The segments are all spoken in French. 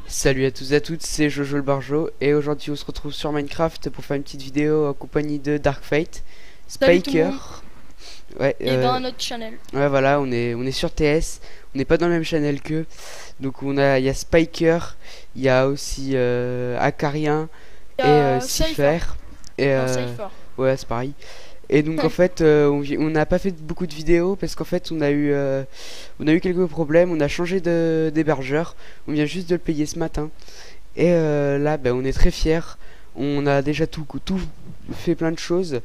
Salut à tous et à toutes, c'est Jojo le Barjo et aujourd'hui on se retrouve sur Minecraft pour faire une petite vidéo en compagnie de Dark Fate, Spiker. Ouais, et dans notre channel. Ouais, voilà, on est sur TS, on n'est pas dans le même channel qu'eux. Donc il y a Spiker, il y a aussi Acarien et Cypher. Et ouais, c'est pareil. Et donc en fait on n'a pas fait beaucoup de vidéos parce qu'en fait on a eu quelques problèmes, on a changé d'hébergeur, on vient juste de le payer ce matin. Et là on est très fiers, on a déjà tout fait plein de choses.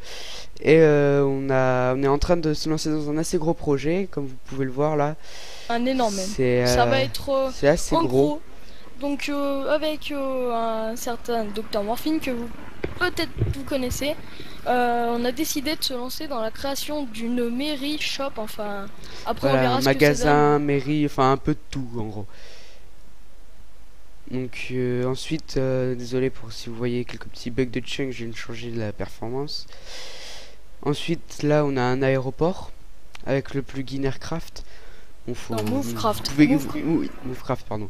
Et on est en train de se lancer dans un assez gros projet, comme vous pouvez le voir là. Un énorme même. Ça va être c'est assez gros. Donc avec un certain Dr Morphine que peut-être vous connaissez, on a décidé de se lancer dans la création d'une mairie shop. Enfin, après voilà, on verra un ce magasin, mairie, enfin un peu de tout en gros. Donc ensuite, désolé pour si vous voyez quelques petits bugs de chunk, je viens de changer la performance. Ensuite là on a un aéroport avec le plugin Aircraft. Movecraft. Movecraft, pardon.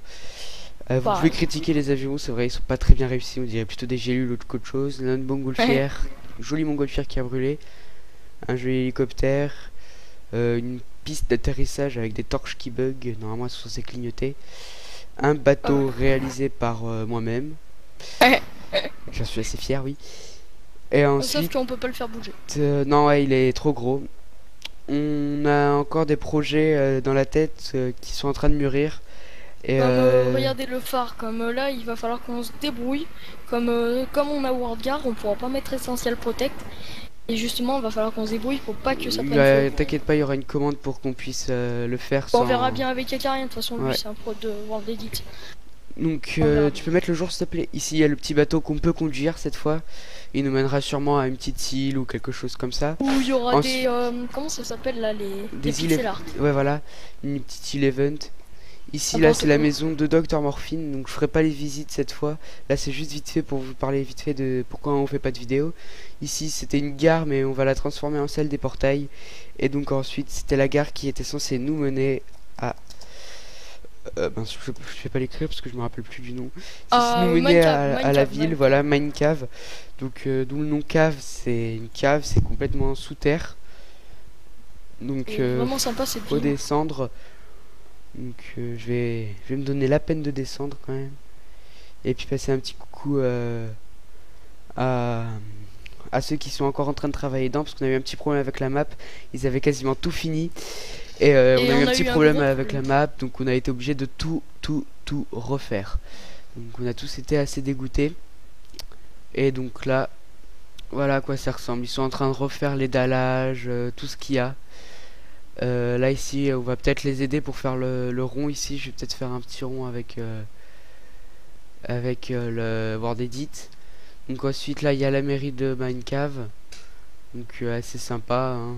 Vous pouvez critiquer les avions, c'est vrai, ils sont pas très bien réussis, on dirait plutôt des gélules qu'autre chose. Là, une montgolfière, une jolie montgolfière qui a brûlé, un joli hélicoptère, une piste d'atterrissage avec des torches qui bug, normalement elles sont censées clignoter, un bateau réalisé par moi-même, j'en suis assez fier, oui. Et ensuite, sauf qu'on peut pas le faire bouger. Non, ouais, il est trop gros. On a encore des projets dans la tête qui sont en train de mûrir. Et regardez le phare, comme là il va falloir qu'on se débrouille, comme on a WorldGuard, on pourra pas mettre Essential Protect, et justement il va falloir qu'on se débrouille pour pas que ça prenne feu. T'inquiète pas, il y aura une commande pour qu'on puisse le faire sans... On verra bien avec Acarien, de toute façon lui c'est un pro de World Edit. Donc tu peux mettre le jour s'il te plaît. Ici il y a le petit bateau qu'on peut conduire cette fois. Il nous mènera sûrement à une petite île ou quelque chose comme ça. Où il y aura des... comment ça s'appelle là, des pixel art. Ouais voilà, une petite île event. Ici là c'est la maison de Dr Morphine, donc je ferai pas les visites cette fois. Là c'est juste vite fait pour vous parler vite fait de pourquoi on fait pas de vidéo. Ici c'était une gare mais on va la transformer en salle des portails. Et donc ensuite c'était la gare qui était censée nous mener à... je vais pas l'écrire parce que je me rappelle plus du nom. Nous mener à la ville, voilà, Minecave. Donc d'où le nom cave, c'est une cave, c'est complètement sous terre. Donc vraiment sympa, c'est faut descendre. Donc je vais me donner la peine de descendre quand même. Et puis passer un petit coucou à ceux qui sont encore en train de travailler dedans, parce qu'on a eu un petit problème avec la map. Ils avaient quasiment tout fini. Et on a eu un petit problème avec la map, donc on a été obligé de tout refaire. Donc on a tous été assez dégoûtés. Et donc là, voilà à quoi ça ressemble. Ils sont en train de refaire les dallages, tout ce qu'il y a. Là ici on va peut-être les aider pour faire le rond ici. Je vais peut-être faire un petit rond avec le World Edit. Donc ensuite là il y a la mairie de Minecave. Donc assez sympa hein.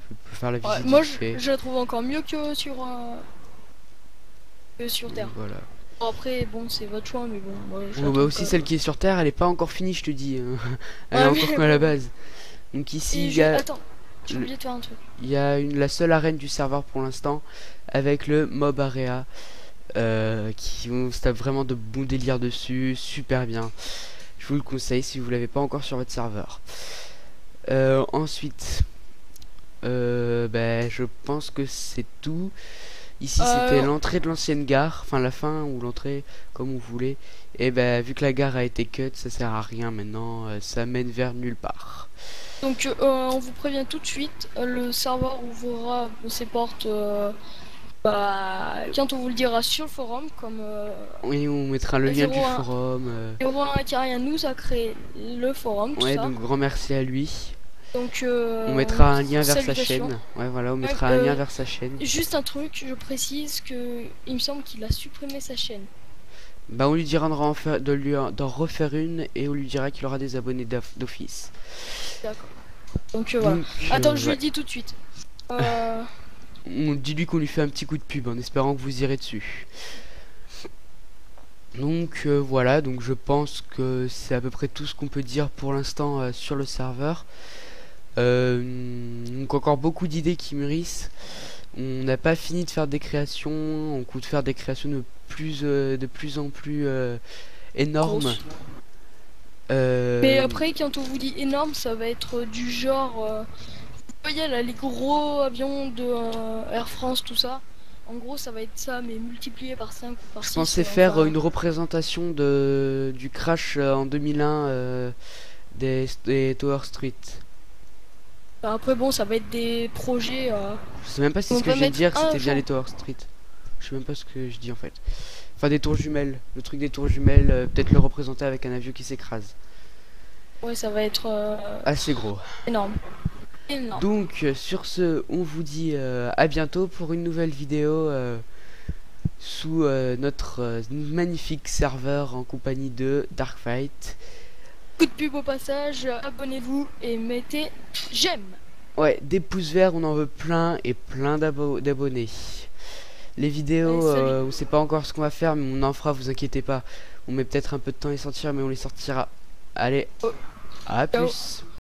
Je peux faire la visite moi je la trouve encore mieux que sur Terre. Donc, voilà. Après bon c'est votre choix mais bon moi, bah aussi celle qui est sur Terre elle est pas encore finie je te dis. Elle est encore comme à la base. Donc ici il y a... Attends, j'ai oublié de faire un truc. Il y a la seule arène du serveur pour l'instant avec le Mob Area qui on se tape vraiment de bons délires dessus, super bien. Je vous le conseille si vous l'avez pas encore sur votre serveur. Ensuite, je pense que c'est tout. Ici c'était l'entrée de l'ancienne gare, enfin la fin ou l'entrée comme vous voulez. Et vu que la gare a été cut, ça sert à rien maintenant, ça mène vers nulle part. Donc on vous prévient tout de suite, le serveur ouvrira ses portes quand on vous le dira sur le forum, comme oui, on mettra le lien du forum. Et Acarien nous a créé le forum, tout ça. Donc grand merci à lui. Donc on mettra un lien vers sa chaîne. Ouais voilà, on mettra un lien vers sa chaîne. Juste un truc, je précise que il me semble qu'il a supprimé sa chaîne. On lui dira d'en refaire une et on lui dira qu'il aura des abonnés d'office. D'accord. Donc voilà. Attends, je le dis tout de suite. On dit lui qu'on lui fait un petit coup de pub en espérant que vous irez dessus. Donc voilà, donc je pense que c'est à peu près tout ce qu'on peut dire pour l'instant sur le serveur. Donc encore beaucoup d'idées qui mûrissent. On n'a pas fini de faire des créations. On compte faire des créations de plus en plus énormes. Grosse. Mais après, quand on vous dit énorme, ça va être du genre, vous voyez là, les gros avions de Air France, tout ça. En gros, ça va être ça, mais multiplié par 5 ou par Je 6. pensais faire une représentation du crash en 2001 des Tower Street. Après, bon, ça va être des projets. Je sais même pas si On ce que va je viens de mettre dire un c'était bien jour. les Tower Street. Je sais même pas ce que je dis en fait. Enfin des tours jumelles. Le truc des tours jumelles, peut-être le représenter avec un avion qui s'écrase. Ouais, ça va être Assez gros. énorme. Énorme. Donc sur ce, on vous dit à bientôt pour une nouvelle vidéo sous notre magnifique serveur en compagnie de Darkfight. Coup de pub au passage, abonnez-vous et mettez j'aime. Ouais, des pouces verts, on en veut plein et plein d'abonnés. Les vidéos, Allez, salut. on sait pas encore ce qu'on va faire, mais on en fera, vous inquiétez pas. On met peut-être un peu de temps à les sortir, mais on les sortira. Allez, Oh. à Ciao. plus.